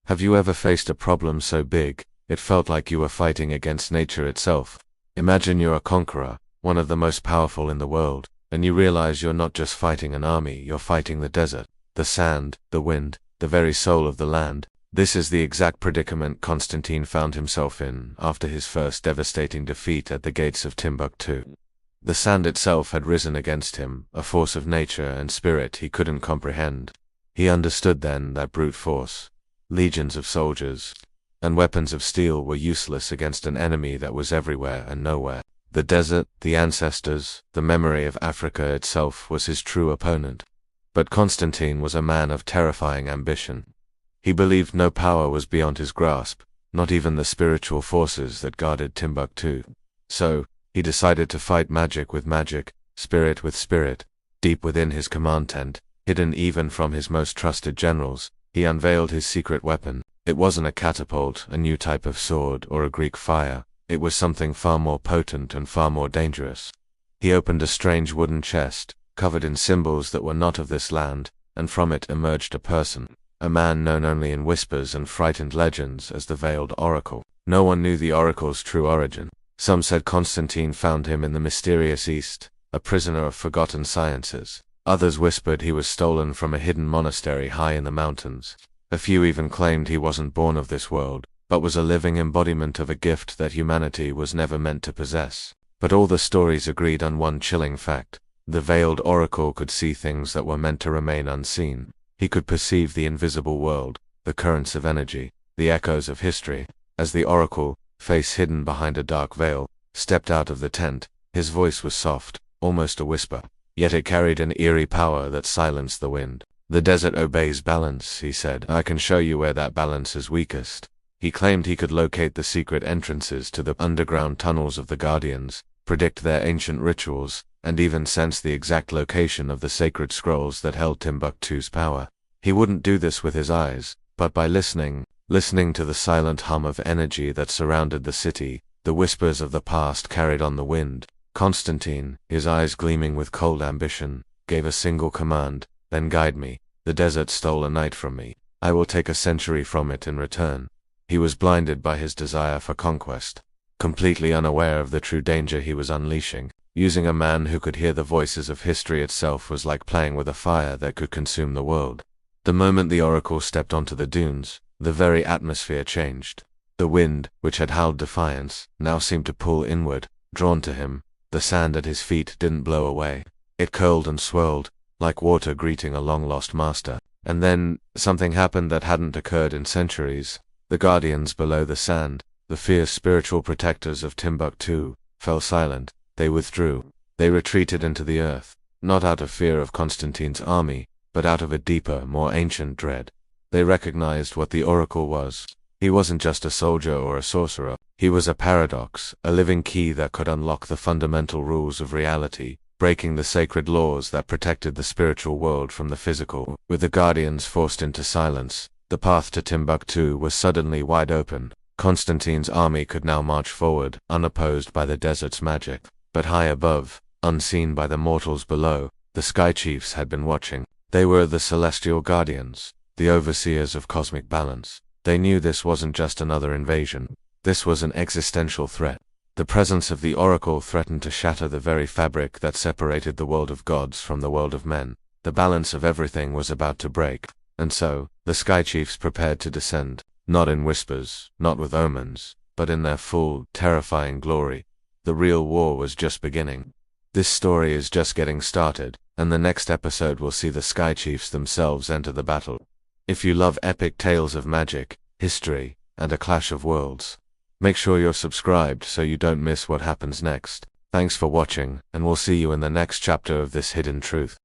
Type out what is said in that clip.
Have you ever faced a problem so big, it felt like you were fighting against nature itself? Imagine you're a conqueror, one of the most powerful in the world, and you realize you're not just fighting an army, you're fighting the desert, the sand, the wind, the very soul of the land. This is the exact predicament Constantine found himself in after his first devastating defeat at the gates of Timbuktu. The sand itself had risen against him, a force of nature and spirit he couldn't comprehend. He understood then that brute force, legions of soldiers, and weapons of steel were useless against an enemy that was everywhere and nowhere. The desert, the ancestors, the memory of Africa itself was his true opponent. But Constantine was a man of terrifying ambition. He believed no power was beyond his grasp, not even the spiritual forces that guarded Timbuktu. So, he decided to fight magic with magic, spirit with spirit. Deep within his command tent, hidden even from his most trusted generals, he unveiled his secret weapon. It wasn't a catapult, a new type of sword, or a Greek fire. It was something far more potent and far more dangerous. He opened a strange wooden chest, covered in symbols that were not of this land, and from it emerged a person, a man known only in whispers and frightened legends as the Veiled Oracle. No one knew the Oracle's true origin. Some said Constantine found him in the mysterious East, a prisoner of forgotten sciences. Others whispered he was stolen from a hidden monastery high in the mountains. A few even claimed he wasn't born of this world, but was a living embodiment of a gift that humanity was never meant to possess. But all the stories agreed on one chilling fact. The Veiled Oracle could see things that were meant to remain unseen. He could perceive the invisible world, the currents of energy, the echoes of history. As the Oracle, face hidden behind a dark veil, stepped out of the tent, his voice was soft, almost a whisper. Yet it carried an eerie power that silenced the wind. "The desert obeys balance," he said. "I can show you where that balance is weakest." He claimed he could locate the secret entrances to the underground tunnels of the Guardians, predict their ancient rituals, and even sense the exact location of the sacred scrolls that held Timbuktu's power. He wouldn't do this with his eyes, but by listening to the silent hum of energy that surrounded the city, the whispers of the past carried on the wind. Constantine, his eyes gleaming with cold ambition, gave a single command: "Then guide me. The desert stole a night from me. I will take a century from it in return." He was blinded by his desire for conquest, completely unaware of the true danger he was unleashing. Using a man who could hear the voices of history itself was like playing with a fire that could consume the world. The moment the Oracle stepped onto the dunes, the very atmosphere changed. The wind, which had howled defiance, now seemed to pull inward, drawn to him. The sand at his feet didn't blow away. It curled and swirled, like water greeting a long-lost master. And then, something happened that hadn't occurred in centuries. The Guardians below the sand, the fierce spiritual protectors of Timbuktu, fell silent. They withdrew. They retreated into the earth, not out of fear of Constantine's army, but out of a deeper, more ancient dread. They recognized what the Oracle was. He wasn't just a soldier or a sorcerer. He was a paradox, a living key that could unlock the fundamental rules of reality, breaking the sacred laws that protected the spiritual world from the physical. With the Guardians forced into silence, the path to Timbuktu was suddenly wide open. Constantine's army could now march forward, unopposed by the desert's magic. But high above, unseen by the mortals below, the Sky Chiefs had been watching. They were the celestial guardians, the overseers of cosmic balance. They knew this wasn't just another invasion. This was an existential threat. The presence of the Oracle threatened to shatter the very fabric that separated the world of gods from the world of men. The balance of everything was about to break. And so, the Sky Chiefs prepared to descend, not in whispers, not with omens, but in their full, terrifying glory. The real war was just beginning. This story is just getting started, and the next episode will see the Sky Chiefs themselves enter the battle. If you love epic tales of magic, history, and a clash of worlds, make sure you're subscribed so you don't miss what happens next. Thanks for watching, and we'll see you in the next chapter of this hidden truth.